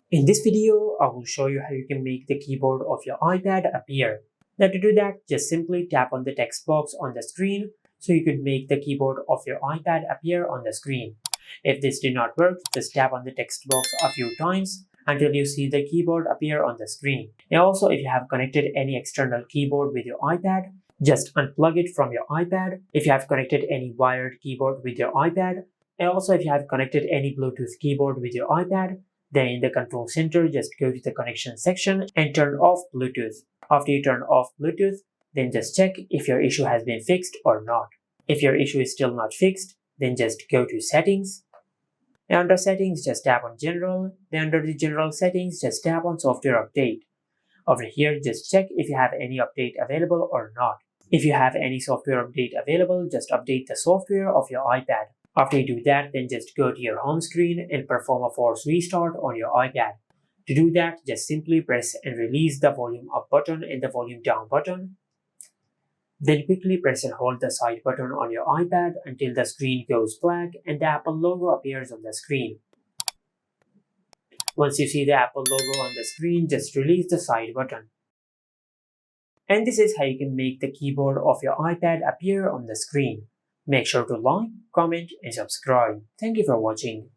In this video, I will show you how you can make the keyboard of your iPad appear. Now to do that, just simply tap on the text box on the screen so you could make the keyboard of your iPad appear on the screen. If this did not work, just tap on the text box a few times until you see the keyboard appear on the screen. Now also, if you have connected any external keyboard with your iPad, just unplug it from your iPad. If you have connected any wired keyboard with your iPad, and also if you have connected any Bluetooth keyboard with your iPad, then in the control center, just go to the connection section and turn off Bluetooth. After you turn off Bluetooth, then just check if your issue has been fixed or not. If your issue is still not fixed, then just go to settings. And under settings, just tap on general. Then under the general settings, just tap on software update. Over here, just check if you have any update available or not. If you have any software update available, just update the software of your iPad. After you do that, then just go to your home screen and perform a force restart on your iPad. To do that, just simply press and release the volume up button and the volume down button. Then quickly press and hold the side button on your iPad until the screen goes black and the Apple logo appears on the screen. Once you see the Apple logo on the screen, just release the side button. And this is how you can make the keyboard of your iPad appear on the screen. Make sure to like, comment, and subscribe. Thank you for watching.